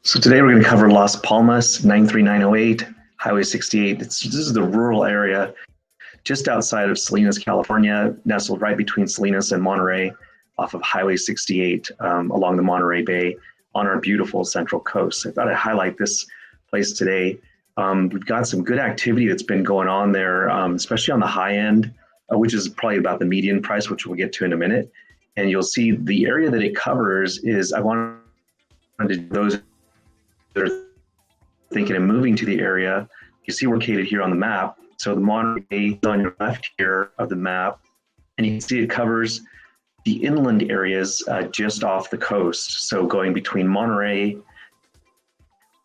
So today we're going to cover Las Palmas, 93908, Highway 68. This is the rural area just outside of Salinas, California, nestled right between Salinas and Monterey off of Highway 68 along the Monterey Bay on our beautiful central coast. I thought I'd highlight this place today. We've got some good activity that's been going on there, especially on the high end, which is probably about the median price, which we'll get to in a minute. And you'll see the area that it covers is, I wanted those that are thinking of moving to the area. You see we're located here on the map. So the Monterey is on your left here of the map, and you can see it covers the inland areas just off the coast. So going between Monterey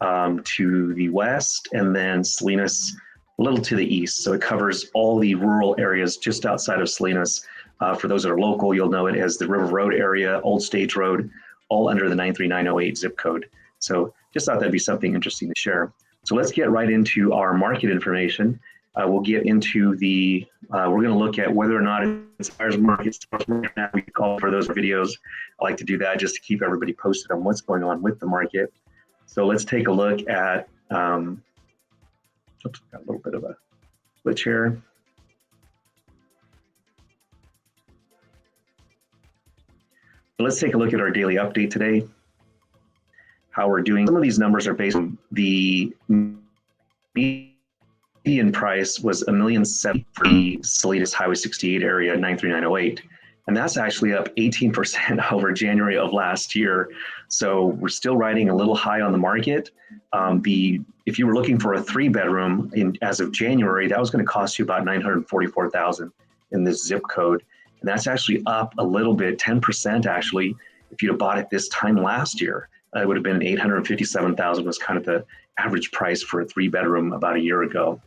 to the west, and then Salinas a little to the east. So it covers all the rural areas just outside of Salinas. For those that are local, you'll know it as the River Road area, Old Stage Road, all under the 93908 zip code. So just thought that'd be something interesting to share. So let's get right into our market information. We'll get into the, we're going to look at whether or not it's buyer's market, sellers market. We call for those videos. I like to do that just to keep everybody posted on what's going on with the market. So let's take a look at, oops, got a little bit of a glitch here. So let's take a look at our daily update today. How we're doing. Some of these numbers are based on the median price was $1,070,000 for the Salinas Highway 68 area, 93908. And that's actually up 18% over January of last year. So we're still riding a little high on the market. If you were looking for a 3-bedroom as of January, that was going to cost you about $944,000 in this zip code. And that's actually up a little bit, 10% actually, if you'd have bought it this time last year. It would have been $857,000 was kind of the average price for a 3-bedroom about a year ago.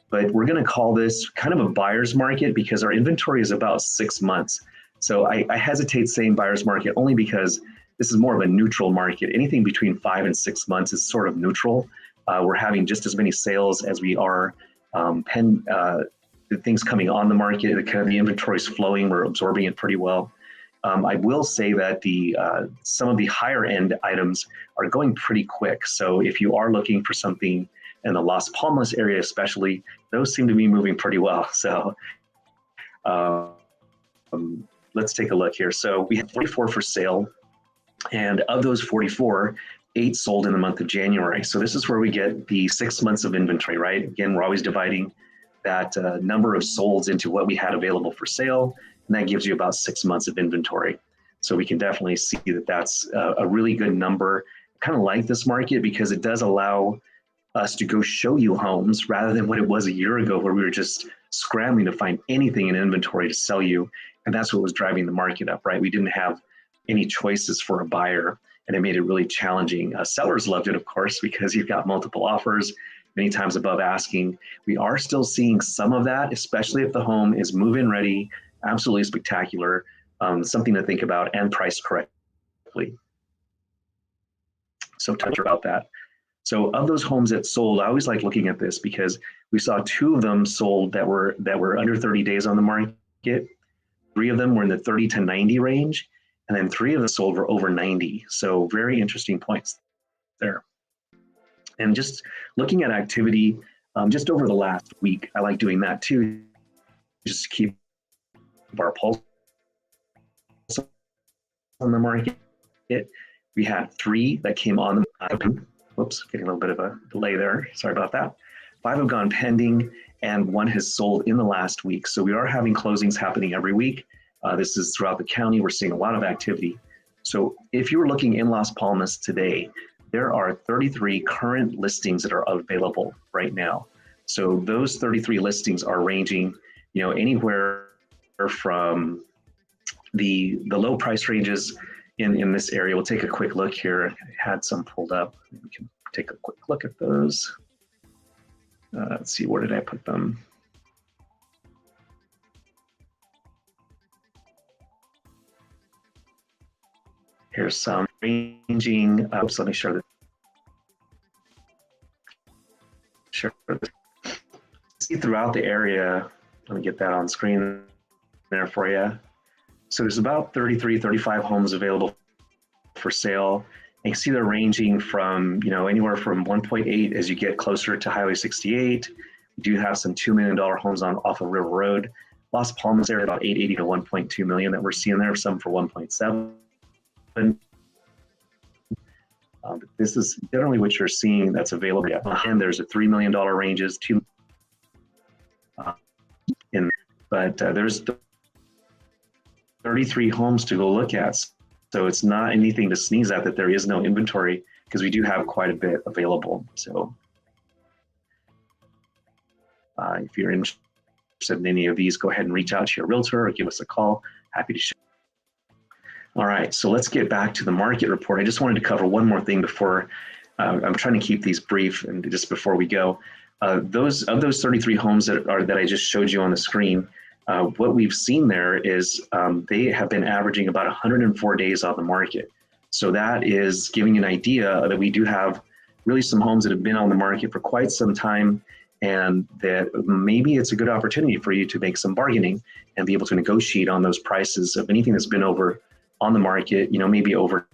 But we're going to call this kind of a buyer's market because our inventory is about 6 months. So I hesitate saying buyer's market only because this is more of a neutral market. Anything between 5 and 6 months is sort of neutral. We're having just as many sales as we are the things coming on the market. The inventory is flowing. We're absorbing it pretty well. I will say that some of the higher end items are going pretty quick. So if you are looking for something in the Las Palmas area especially, those seem to be moving pretty well. So let's take a look here. So we have 44 for sale, and of those 44, 8 sold in the month of January. So this is where we get the 6 months of inventory, right? Again, we're always dividing that number of solds into what we had available for sale, and that gives you about 6 months of inventory. So we can definitely see that that's a really good number. I kind of like this market because it does allow us to go show you homes rather than what it was a year ago where we were just scrambling to find anything in inventory to sell you. And that's what was driving the market up, right? We didn't have any choices for a buyer, and it made it really challenging. Sellers loved it, of course, because you've got multiple offers, many times above asking. We are still seeing some of that, especially if the home is move-in ready, absolutely spectacular, something to think about, and priced correctly. So touch about that. So of those homes that sold, I always like looking at this because we saw 2 of them sold that were under 30 days on the market. 3 of them were in the 30 to 90 range, and then 3 of them sold for over 90. So very interesting points there. And just looking at activity just over the last week, I like doing that too, just to keep our pulse on the market. We had 3 that came on the whoops, getting a little bit of a delay there. Sorry about that. 5 have gone pending, and 1 has sold in the last week. So we are having closings happening every week. This is throughout the county. We're seeing a lot of activity. So if you were looking in Las Palmas today, there are 33 current listings that are available right now. So those 33 listings are ranging, anywhere from the low price ranges in this area. We'll take a quick look here. I had some pulled up. We can take a quick look at those. Let's see, where did I put them? Here's some ranging. Oops, let me share this. See throughout the area. Let me get that on screen there for you. So there's about 33, 35 homes available for sale. You see they're ranging from, anywhere from 1.8 as you get closer to Highway 68. We do have some $2 million homes off of River Road. Las Palmas area about 880 to 1.2 million that we're seeing there, some for 1.7. This is generally what you're seeing that's available. And there's a $3 million ranges, but there's 33 homes to go look at. So it's not anything to sneeze at that there is no inventory, because we do have quite a bit available. So if you're interested in any of these, go ahead and reach out to your realtor or give us a call. Happy to share. All right, so let's get back to the market report. I just wanted to cover one more thing before, I'm trying to keep these brief, and just before we go. Of those 33 homes that I just showed you on the screen, what we've seen there is they have been averaging about 104 days on the market. So that is giving you an idea that we do have really some homes that have been on the market for quite some time, and that maybe it's a good opportunity for you to make some bargaining and be able to negotiate on those prices of anything that's been over on the market, maybe over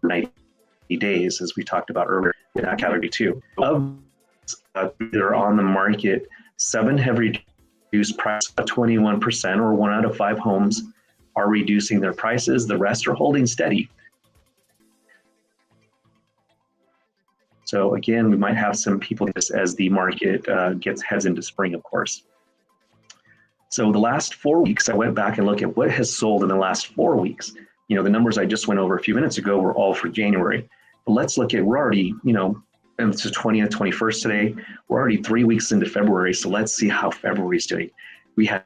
90 days, as we talked about earlier in that category too. Of that are on the market, 7 have reduced price by 21%, or 1 out of 5 homes are reducing their prices. The rest are holding steady. So again, we might have some people just as the market heads into spring, of course. So the last 4 weeks, I went back and looked at what has sold in the last 4 weeks. The numbers I just went over a few minutes ago were all for January. But let's look at, we're already, and it's the 20th, 21st today. We're already 3 weeks into February. So let's see how February is doing. We had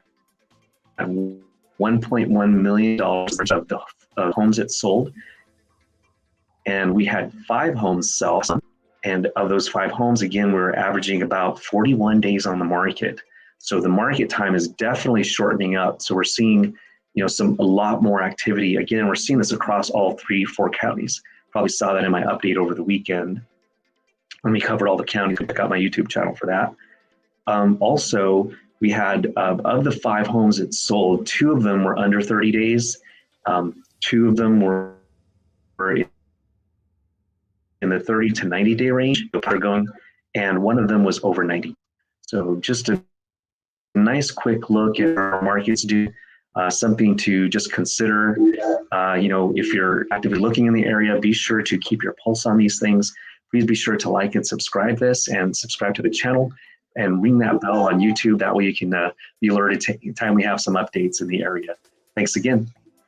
$1.1 million of the homes that sold. And we had 5 homes sell. And of those 5 homes, again, we're averaging about 41 days on the market. So the market time is definitely shortening up. So we're seeing, a lot more activity. Again, we're seeing this across all 3-4 counties. Probably saw that in my update over the weekend when we covered all the counties. Check out my YouTube channel for that. Also, we had of the 5 homes that sold, 2 of them were under 30 days. 2 of them were in the 30 to 90 day range, and 1 of them was over 90. So just a nice quick look at our markets do. Something to just consider. If you're actively looking in the area, be sure to keep your pulse on these things. Please be sure to like and subscribe this, and subscribe to the channel, and ring that bell on YouTube. That way you can be alerted anytime we have some updates in the area. Thanks again.